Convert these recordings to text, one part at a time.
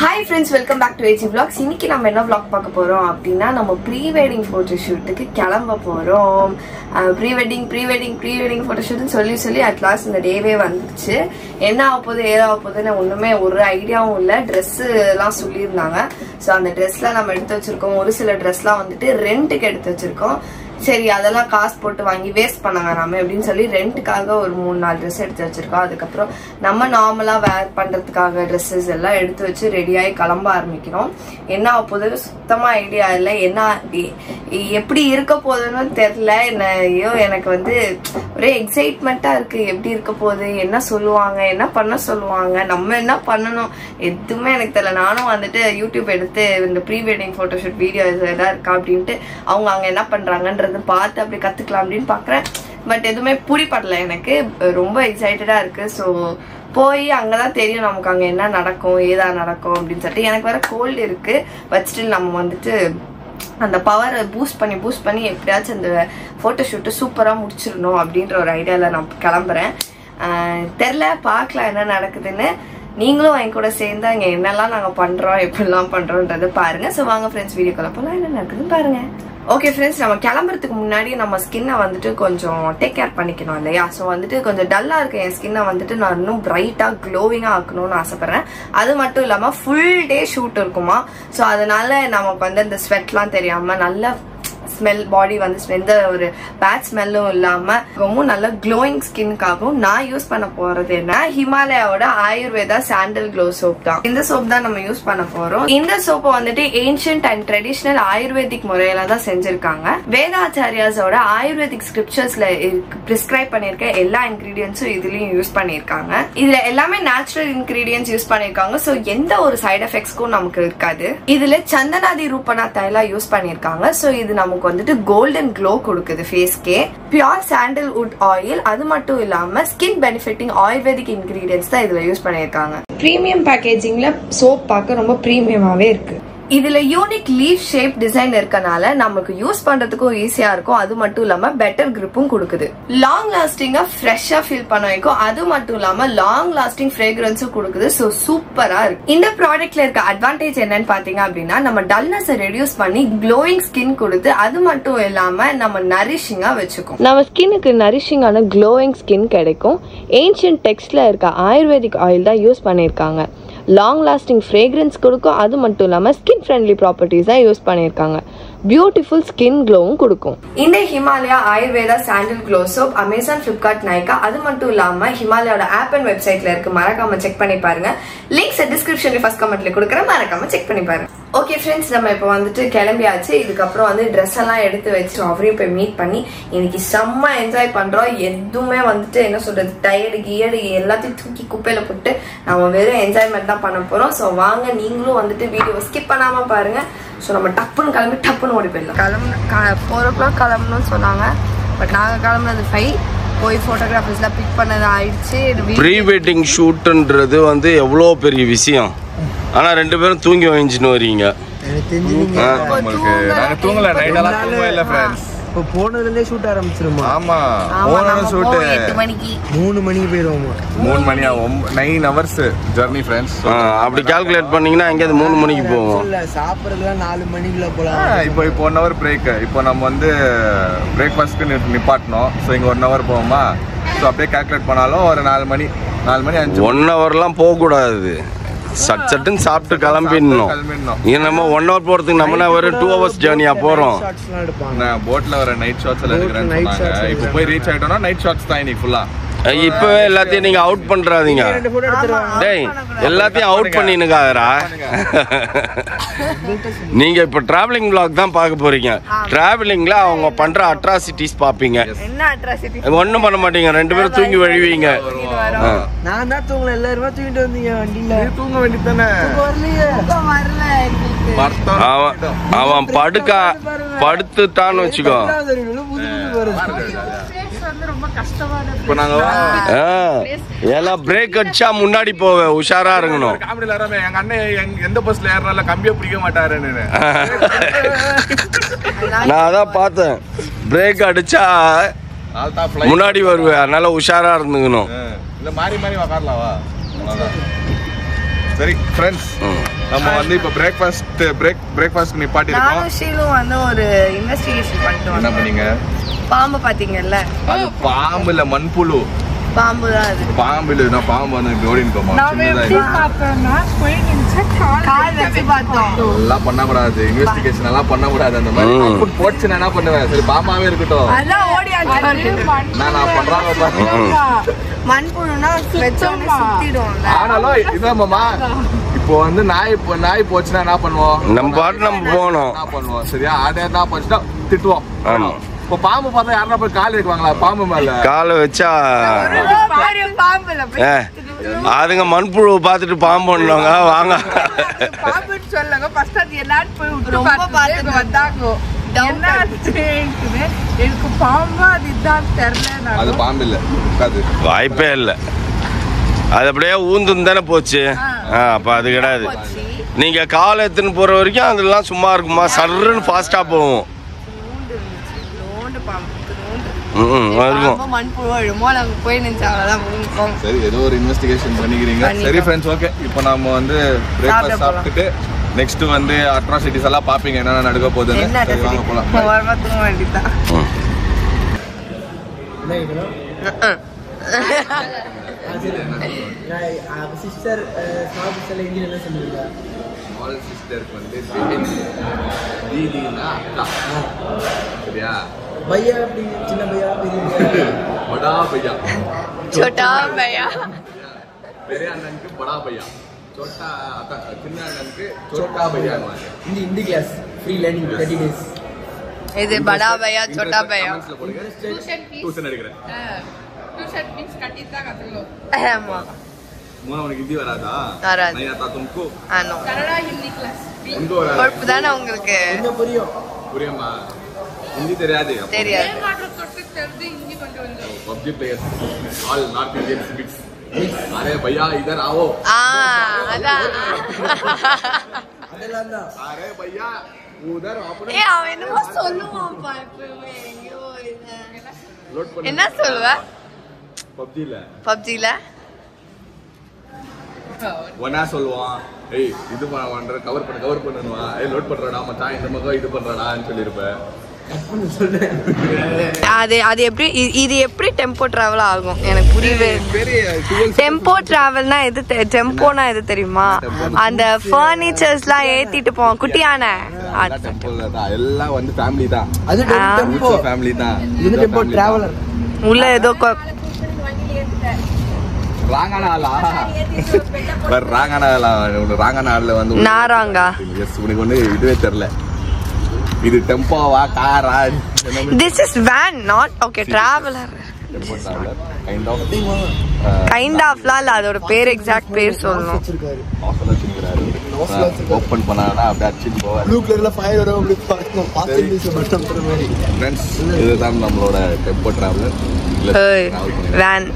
Hi friends, welcome back to AG Vlogs. இன்னைக்கு நம்ம என்ன vlog பார்க்க போறோம் அப்படினா நம்ம ப்ரீ வெட்டிங் போட்டோ ஷூட்டுக்கு கிளம்ப போறோம். ப்ரீ வெட்டிங் போட்டோ ஷூட்னு சொல்லி at last இந்த டேவே வந்துச்சு. என்ன ஆகப்போகுது ஏதா ஆகப்போகுதுன்னு ஒண்ணுமே ஒரு ஐடியாவும் இல்ல. Dress எல்லாம் சொல்லியிருந்தாங்க. சோ அந்த Dressலாம் நம்ம எடுத்து வச்சிருக்கோம். ஒரு சில Dressலாம் வந்துட்டு ரெண்டுக்கு எடுத்து வச்சிருக்கோம். சரி அதெல்லாம் காசு போட்டு வாங்கி வேஸ்ட் பண்ணாங்க நாம அப்படின்னு சொல்லி ரெண்டுக்காக ஒரு 3-4 ட்ரெஸ் எடுத்து வச்சிருக்கோம். அதுக்கப்புறம் நம்ம நார்மலா வேர் பண்றதுக்காக ட்ரெஸ்ஸஸ் எல்லாம் எடுத்து வச்சு ரெடியாகி கிளம்ப ஆரம்பிக்கிறோம். என்ன ஆகுது சுத்தமா ஐடியா இல்லை, என்ன எப்படி இருக்க போகுதுன்னு தெரியல. ஐயோ எனக்கு வந்து ஒரே எக்ஸைட்மெண்டா இருக்கு. எப்படி இருக்க போகுது, என்ன சொல்லுவாங்க, என்ன பண்ண சொல்லுவாங்க, நம்ம என்ன பண்ணணும் எதுவுமே எனக்கு தெரியல. நானும் வந்துட்டு யூடியூப் எடுத்து இந்த ப்ரீ வெட்டிங் போட்டோஷூட் வீடியோ எதாவது இருக்கா அப்படின்ட்டு அவங்க அங்க என்ன பண்றாங்கன்ற பார்த்து அப்படி கத்துக்கலாம் அப்படின்னு பாக்குறேன். பட் எதுவுமே புரிப்படல எனக்கு. ரொம்ப எக்ஸைட்டடா இருக்கு. ஸோ போய் அங்கதான் தெரியும் நமக்கு அங்க என்ன நடக்கும் ஏதா நடக்கும் அப்படின்னு சொல்லிட்டு. எனக்கு வேற கோல்டு இருக்கு. பட் ஸ்டில் நம்ம வந்துட்டு அந்த பவரை பூஸ்ட் பண்ணி எப்படியாச்சும் அந்த போட்டோ ஷூட்டு சூப்பரா முடிச்சிடணும் அப்படின்ற ஒரு ஐடியால நான் கிளம்புறேன். தெரியல, பார்க்கலாம் என்ன நடக்குதுன்னு. நீங்களும் என் கூட சேர்ந்து அங்க என்னெல்லாம் நாங்க பண்றோம் எப்படிலாம் பண்றோம்ன்றது பாருங்க. ஸோ வாங்க ஃப்ரெண்ட்ஸ் வீடியோக்குள்ள போலாம், என்ன நடக்குதுன்னு பாருங்க. ஓகே ஃப்ரெண்ட்ஸ், நம்ம கிளம்புறதுக்கு முன்னாடி நம்ம ஸ்கின்னை வந்துட்டு கொஞ்சம் டேக் கேர் பண்ணிக்கணும் இல்லையா? ஸோ வந்துட்டு கொஞ்சம் டல்லா இருக்க என் ஸ்கின்னை வந்துட்டு நான் இன்னும் பிரைட்டா க்ளோவிங்கா ஆக்கணும்னு ஆசைப்படுறேன். அது மட்டும் இல்லாம ஃபுல் டே ஷூட் இருக்குமா. ஸோ அதனால நமக்கு வந்து அந்த ஸ்வெட்லாம் தெரியாம நல்ல ஸ்மெல், பாடி வந்து எந்த ஒரு பேட் ஸ்மெல்லும் இல்லாம ரொம்ப நல்ல க்ளோயிங் ஸ்கின்காகவும் நான் யூஸ் பண்ண போறது என்ன, ஹிமாலயாவோட ஆயுர்வேதா சாண்டல் க்ளோ சோப் தான். இந்த சோப் தான் நம்ம யூஸ் பண்ண போறோம். இந்த சோப்பை வந்துட்டு ஏன்ஷியன்ட் அண்ட் ட்ரெடிஷனல் ஆயுர்வேதிக் முறையில தான் செஞ்சிருக்காங்க. வேதாச்சாரியாஸோட ஆயுர்வேதிக் ஸ்கிரிப்சர்ஸ்ல பிரிஸ்கிரைப் பண்ணிருக்க எல்லா இன்கிரீடியன்ஸும் இதுலயும் யூஸ் பண்ணிருக்காங்க. இதுல எல்லாமே நேச்சுரல் இன்கிரீடியன்ஸ் யூஸ் பண்ணிருக்காங்க. ஸோ எந்த ஒரு சைட் எஃபெக்ட்ஸ்க்கும் நமக்கு இருக்காது. இதுல சந்தனாதி ரூபனா தைலா யூஸ் பண்ணிருக்காங்க. ஸோ இது நமக்கு வந்துட்டு கோல்டன் க்ளோ கொடுக்குது ஃபேஸ்க்கே. பியூர் சாண்டல்வுட் ஆயில், அது மட்டும் இல்லாம ஸ்கின் பெனிஃபிட்டிங் ஆயுர்வேதிக் இன்கிரீடியன்ஸ் தான் இதுல யூஸ் பண்ணிருக்காங்க. பிரீமியம் பேக்கேஜிங்ல சோப் பார்க்க ரொம்ப பிரீமியமாவே இருக்கு. இதுல யூனிக் லீஃப் ஷேப் டிசைன் இருக்கனால நமக்கு யூஸ் பண்றதுக்கும் ஈஸியா இருக்கும். அது மட்டும் இல்லாம பெட்டர் கிரிப்பும் கொடுக்குது. லாங் லாஸ்டிங்கா ஃப்ரெஷ்ஷா ஃபீல் பண்ண வைக்கும். அது மட்டும் இல்லாம லாங் லாஸ்டிங் ஃப்ரேக்ரன்ஸும் கொடுக்குது. சோ சூப்பரா இருக்கு. இந்த ப்ராடக்ட்ல இருக்க அட்வான்டேஜ் என்னன்னு பாத்தீங்க அப்படின்னா நம்ம டல்னஸ் ரெடியூஸ் பண்ணி க்ளோயிங் ஸ்கின் கொடுத்து அது மட்டும் இல்லாம நம்ம நரிஷிங்கா வச்சுக்கும். நம்ம ஸ்கின்னுக்கு நரிஷிங்கான க்ளோயிங் ஸ்கின் கிடைக்கும். ஏன்ஷியன்ட் டெக்ஸ்ட்ல இருக்க ஆயுர்வேதிக் ஆயில் தான் யூஸ் பண்ணிருக்காங்க. லாங் லாஸ்டிங் ஃப்ரேக்ரன்ஸ் கொடுக்கும். அது மட்டும் இல்லாமல் ஸ்கின் ஃப்ரெண்ட்லி ப்ராப்பர்ட்டிஸ் தான் யூஸ் பண்ணியிருக்காங்க. பியூட்டிஃபுல் ஸ்கின் க்ளோவும் கொடுக்கும். இந்த Himalaya Ayurveda sandal glow soap Amazon, Flipkart, Nykaa, அது மட்டும் இல்லாம ஹிமாலயாவோட ஆப் அண்ட் வெப்சைட்ல இருக்கு. மறக்காம செக் பண்ணி பாருங்க. லிங்க்ஸ் டிஸ்கிரிப்ஷன்ல ஃபர்ஸ்ட் கமெண்ட்ல கொடுக்குறேன், மறக்காம செக் பண்ணி பாருங்க. ஓகே ஃப்ரெண்ட்ஸ், நம்ம இப்போ வந்துட்டு கிளம்பியாச்சு. இதுக்கப்புறம் வந்து ட்ரெஸ் எல்லாம் எடுத்து வச்சுட்டு அவரையும் போய் மீட் பண்ணி இன்னைக்கு செம்ம என்ஜாய் பண்றோம். எதுவுமே வந்துட்டு என்ன சொல்றது, டயர்டு கியர்டு எல்லாத்தையும் தூக்கி குப்பையில போட்டு நம்ம வெறும் என்ஜாய்மெண்ட் தான் பண்ண போறோம். ஸோ வாங்க நீங்களும் வந்துட்டு வீடியோ ஸ்கிப் பண்ணாம பாருங்க. ஸோ நம்ம டப்புன்னு கிளம்பி டப்புன்னு ஓடி போயிடலாம். 4 o'clock கிளம்பணும்னு சொன்னாங்க. பட் நாங்கள் கிளம்புனது 5. போய் ஃபோட்டோகிராஃபர்ஸ்லாம் பிக் பண்ணது ஆயிடுச்சு. ப்ரீ வெட்டிங் ஷூட்டுன்றது வந்து எவ்வளோ பெரிய விஷயம். ஆனால் 2 பேரும் தூங்கி வாங்கிச்சுன்னு வரீங்க. தூங்கல, நைட்டெல்லாம் தூங்கவே இல்லை ஃப்ரெண்ட்ஸ். இப்போ போனதுலேருந்தே ஷூட் ஆரம்பிச்சிருமா? ஆமா, போன ஷூட்டு 8 மணிக்கு 3 மணிக்கு போயிடுவோமா? 3 மணி ஆகும். 9 hours ஜர்னி ஃப்ரெண்ட்ஸ். அப்படி கால்குலேட் பண்ணீங்கன்னா எங்கேயாவது 3 மணிக்கு போவோம். இல்லை, சாப்பிட்றதுலாம் 4 மணிக்குள்ள போகலாம். இப்போ 1 hour பிரேக். இப்போ நம்ம வந்து பிரேக்ஃபாஸ்ட்க்கு நிப்பாட்டணும். ஸோ இங்கே 1 hour போவோமா? ஸோ அப்படியே கால்குலேட் பண்ணாலும் ஒரு 4 மணி 5. 1 hourலாம் போகக்கூடாது. சட்டுன்னு சாப்பிட்டு கிளம்பிடணும். நம்ம 1 hour போறதுக்கு நம்ம ஒரு 2 hours ஜேர்னியா போறோம். போட்ல வர நைட் ஷாட்ஸ் எல்லாம் எடுக்கிறேன்னு சொன்னாங்க. இப்போ போய் ரீச் ஆயிட்டோம்னா நைட் ஷாட்ஸ் தான் இன்னைக்கு ஃபுல்லா. இப்பவே எல்லாத்தையும் நீங்க அவுட் பண்றாதீங்க. டேய், எல்லாத்தையும் அவுட் பண்ணினுக்காதரா. நீங்க இப்ப டிராவலிங் vlog தான் பார்க்க போறீங்க. டிராவலிங்ல அவங்க பண்ற அட்ராசிட்டிஸ் பாப்பீங்க. என்ன அட்ராசிட்டி? ஒண்ணும் பண்ண மாட்டீங்க. 2 பேரும் தூங்கி வழிவீங்க. நான் தான் தூங்கல, எல்லாருமே தூங்கிட்டு வந்தீங்க வண்டியில. தூங்க வேண்டியதானே? அவன் படுத்துட்டான்னு வச்சுக்கோ. எல்லாம் பிரேக் அடிச்சா முன்னாடி போவே, உஷாரா இருக்கணும். எங்க அண்ணன் எந்த பஸ்ல ஏறினால கம்பியை பிடிக்க மாட்டாருன்னு நான் அதான் பார்த்தேன். பிரேக் அடிச்சா முன்னாடி வருவேன், அதனால உஷாரா இருந்துக்கணும். மாறி மாறி உக்காரலாவா? சரி ஃப்ரெண்ட்ஸ், நம்ம வந்து இப்போ பிரேக்ஃபாஸ்ட் நிப்பாட்டி இருக்கோம். நானும் ஷீலும் வந்து ஒரு இன்வெஸ்டிகேஷன் பண்ணிட்டு என்ன பண்ணீங்க? பாம்பு பாத்தீங்கல்ல? அது பாம்பு இல்ல, மண்புழு. பாம்பு தான் அது. பாம்பு இல்ல, நான் பாம்பு வந்து ஓடின்னு போமா. கால் வச்சு பார்த்தோம். எல்லாம் பண்ணக்கூடாது, இன்வெஸ்டிகேஷன் எல்லாம் பண்ணக்கூடாது. அந்த மாதிரி போச்சு என்ன பண்ணுவேன்? சரி பாம்பாவே இருக்கட்டும். அதான் ஓடியாச்சு. நான் பண்றாங்க மண்புழுனா வெச்சோன்னு சுத்திடும்ல. ஆனாலும் இதான் மாமா, இப்போ வந்து நாய் போச்சுன்னா என்ன பண்ணுவோம்? நம்ம பாட்டு நம்ம போனோம். என்ன பண்ணுவோம்? சரியா? ஆடே என்ன பண்ணுச்சுன்னா திட்டுவோம். இப்போ பாம்பு பார்த்தா யாரா போய் கால் வைக்குவாங்களா? பாம்பு மேல காலை வச்சா பாம்புல அதுங்க மண்புழு பார்த்துட்டு பாம்பு பண்ணுவாங்க. வாங்க பாம்புன்னு சொல்லுங்க. ஃபர்ஸ்ட் அது எல்லாரும் போய் ரொம்ப பார்த்துட்டு வந்தாங்க. எனக்கு பாம்பா அது இதான் தெரியல. அது பாம்பு இல்ல, அது வாய்ப்பே இல்லை. அது அப்படியே ஊந்துன்னு தானே போச்சு. அப்ப அது கிடையாது. நீங்க காலை எடுத்துன்னு போற வரைக்கும் அதெல்லாம் சும்மா இருக்குமா? சர்ன்னு ஃபாஸ்டா போகும். சரி, ஏதோ ஒரு இன்வெஸ்டிகேஷன் பண்ணிக்கிறீங்க. சரி ஃப்ரெண்ட்ஸ், ஓகே. இப்போ நம்ம வந்து பிரேக்ஃபாஸ்ட் சாப்பிட்டுட்டு நெக்ஸ்ட் வந்து அட்ராசிட்டிஸ் எல்லாம் பாப்பீங்க, என்னென்ன நடக்க போகுதுன்னு. சரி வாங்க போலாம். சிஸ்டர் ஸ்மால் சிஸ்டர்ல இந்தியில என்ன சொல்லுவீங்க? ஸ்மால் சிஸ்டருக்கு வந்து தீதினா அக்கா. சரியா? பையா அப்படி சின்ன பையா பெரிய படா பையா, छोटा भैया. பெரிய அண்ணனுக்கு படா பையா, छोटा அக்கா, சின்ன அண்ணனுக்கு छोटा भैया. Hindi class free learning 30 days. இது படா பையா छोटा भैया. டியூஷன் எடுக்கிறேன். ट्यूशन फीस कटी था कतलो. ஆமா. உனக்கு ஹிந்தி வராதா? வராது. नहीं आता तुमको? ஆனோ. कन्नड़ा हिंदी क्लास. உनको வராது. பொறுப்பு தானே உங்களுக்கு? என்ன புரியும்? புரியுமா? ஹிந்தி தெரியாது. தெரியாது. ஏ மாட்ரு தொட்டு தெரிது हिंदी கொண்டு வந்து. PUBG players all north indian mix. अरे भैया इधर आओ. அதான். அதெல்லாம் தான். अरे भैया उधर अपने அவன் என்னமோ சொல்லுவான் பாப்பே. ஐயோ இது. லோட் பண்ணு. என்ன சொல்லுவ? PUBG ல பப்ஜில ஒண்ணா சொல்லுவான். ஏய் இது பண்ற கவர் பண்ணுவா. ஏய் லோட் பண்றடா மச்சான், இந்த மகா இது பண்றடான்னு சொல்லிருப்பேன். அது எப்படி இது எப்படி டெம்போ டிராவல் ஆகும் எனக்கு புரியவே. டெம்போ டிராவல்னா எது? டெம்போனா எது தெரியுமா? அந்த ஃபர்னிச்சர்ஸ்லாம் ஏத்திட்டு போவோம் குட்டியான. எல்லாம் வந்து ஃபேமிலி தான். அது டெம்போ ஃபேமிலி தான். இது டெம்போ டிராவலர். உள்ள ஏதோ ராங்கான ஆள்ல வந்து நாராங்கா. எஸ், உனக்கு வந்து இதுவே தெரியல. இது டெம்போவா காரா? This is van, not okay traveler. Tempo traveller kind ஆஃப்லாம் இல்ல, அதோட பேர் எக்ஸாக்ட் பேர் சொல்லணும். ஓபன் பண்ணாதான் அப்படியே அடிச்சுட்டு போவார். ப்ளூ கலர்ல ஃபயர் வரும் அப்படி பார்க்கணும். பாத்து மட்டும் பண்ற மாதிரி. ஃப்ரெண்ட்ஸ், இதுதான் நம்மளோட டெம்போ டிராவலர். வேன்.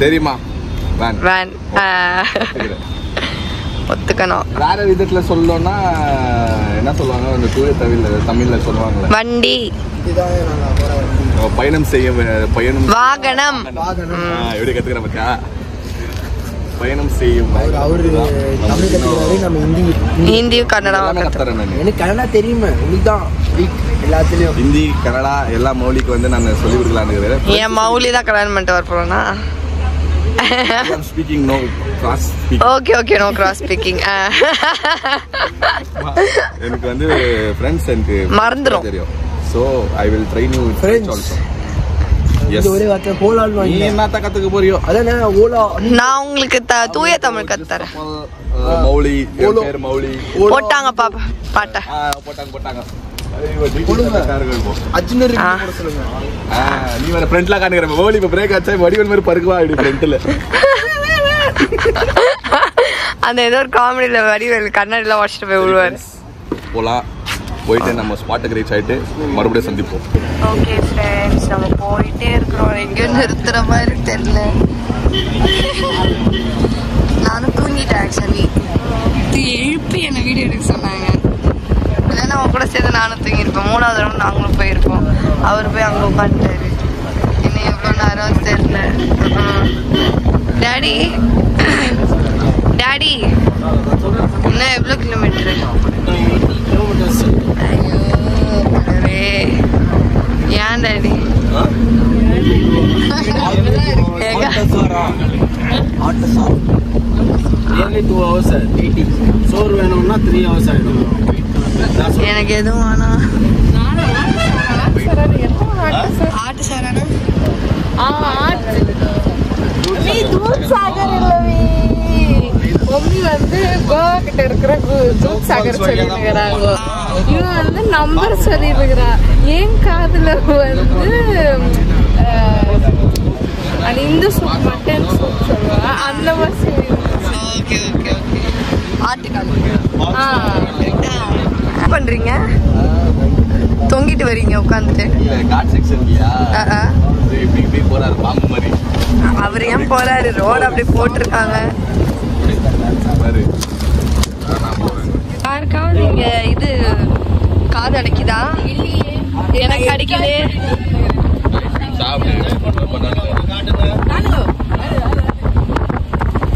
சரிம்மா, வேன் ஒத்துக்கணும். வேற விதத்துல சொல்லணும்னா என்ன சொல்லுவாங்க? அந்த தூய தமிழ்ல சொல்லுவாங்கல்ல, வண்டி. இதுதான் நாங்க போற வண்டி. பயணம் வாகனம். எப்படி கத்துக்கிறேன் பத்தியா? பயணம் செய்யும். அவரு தமிழ் கத்துக்கிறாரு, நம்ம ஹிந்தியும் கன்னடம் கத்துறேன் நான். எனக்கு கன்னடா தெரியுமே, உங்களுக்கு தான் வீக் எல்லாத்துலயும். ஹிந்தி கன்னடா எல்லா மௌலிக்கு வந்து நான் சொல்லி கொடுக்கலான்னு இருக்கிறேன். என் மௌலி தான் கல்யாணம் பண்ணிட்டு வர போறோம்னா. Speaking no cross speaking. Okay no cross speaking. எனக்கு வந்து ஃப்ரெண்ட்ஸ் எனக்கு மறந்துரும் தெரியும். So I will train you French also. இந்த ஒரே வார்த்தை ஹோலால் வாங்கி. நீ என்னத்த கத்துக்க போறியோ? அதான் ஓலா. நான் உங்களுக்கு தூய தமிழ் கத்துறேன். மௌலி, பேர் மௌலி. போட்டாங்க பாட்ட. போட்டாங்க. அர்ஜுனர் போட சொல்லுங்க. நீ வேற ஃப்ரண்ட்ல காட்டுற மௌலி இப்ப பிரேக் ஆச்சா வடிவல் மாதிரி பறக்குவா அப்படி ஃப்ரண்ட்ல. அந்த ஏதோ ஒரு காமெடியில வடிவேல் கண்ணாடில வாட்சிட்டு போய் விடுவாரு. போலாம், போயிட்டு நம்ம ஸ்பாட்டுக்கு ரீச் ஆயிட்டு மறுபடியும் சந்திப்போம். ஓகே ஃப்ரெண்ட்ஸ், நம்ம போயிட்டே இருக்கிறோம். எங்கேயும் நிறுத்துற மாதிரி தெரியல. நானும் தூங்கிட்டேன் ஆக்சுவலி. எழுப்பி என்னை வீடியோ எடுக்க சொன்னாங்க. இல்லைன்னா அவன் கூட சேர்ந்து நானும் தூங்கியிருப்பேன். 3வது தடவை நாங்களும் போயிருப்போம். அவர் போய் அங்கே உட்காந்துட்டாரு. இன்னும் எவ்வளோ நேரம் தெரியல. டேடி டாடி இன்னும் எவ்வளோ கிலோமீட்டரு? ஐயோ ஏன் டாடி? சோறு வேணும்னா 3 hours ஆயிடும். எனக்கு எதுவும் வேணாம். ஆட்டு சாரானா? நீ தூத் சாகர் இல்லவே மம்மி வந்து கோவா கிட்ட இருக்கிற தூத் சாகர் சொல்லிருக்கிறாங்க. இவன் வந்து நம்பர் சொல்லிருக்கிறா. ஏன் காதுல வந்து அந்த இந்து சூப் மட்டன் சூப் சொல்லுவா அந்த மாதிரி. Okay okay okay. ஆட்டுக்கால் பண்றீங்க? தொங்கிட்டு வரீங்க உட்காந்துட்டு? அவர் ஏன் போறாரு? ரோடு அப்படி போட்டிருக்காங்க. யாருக்காவது இங்க இது காது அடைக்குதா? எனக்கு அடிக்குது.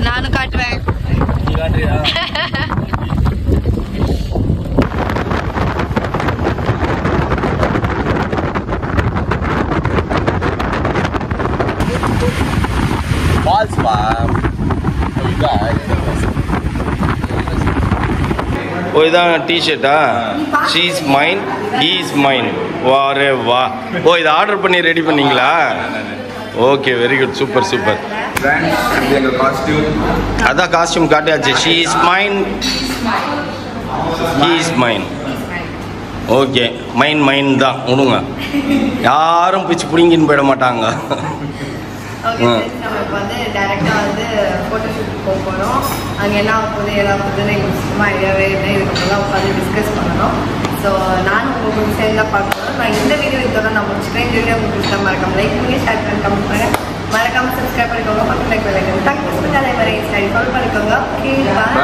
நானும் காட்டுவேன். ஓ இதான் டிஷர்ட்டா? She is mine, he is mine. வாரே வா. ஓ இதை ஆர்டர் பண்ணி ரெடி பண்ணீங்களா? Okay very good, super super. அதான் காஸ்டியூம் காட்டியாச்சு. She is mine, he is mine. Okay mine mine தான் விடுங்க, யாரும் பிச்சு பிடிங்கின்னு போயிட மாட்டாங்க. ஓகே நம்ம இப்போ வந்து டைரெக்டாக வந்து ஃபோட்டோ ஷூட்டுக்கு போக போகிறோம். அங்கே என்ன ஆகுது எல்லாம் போகுதுன்னு எங்களுக்கு சும்மா ஐடியாவே இல்லை. இதுக்கப்புறம் உட்காந்து டிஸ்கஸ் பண்ணணும். ஸோ நானும் உங்களுக்கு சேர்ந்து தான் பார்க்கணும். நான் இந்த வீடியோ இதோட நான் முடிச்சுக்கிறேன். இந்த வீடியோ உங்களுக்கு இஷ்டம் மறக்காம லைக் பண்ணி ஷேர் பண்ணி கமெண்ட் பண்ணுங்கள். மறக்காமல் சப்ஸ்கிரைப் பண்ணிக்கோங்க. பக்கத்தில் லைக் பண்ணிக்கோங்க. தேங்க்யூ. அதே மாதிரி ஸ்டைல் ஃபாலோ பண்ணிக்கோங்க. Okay bye.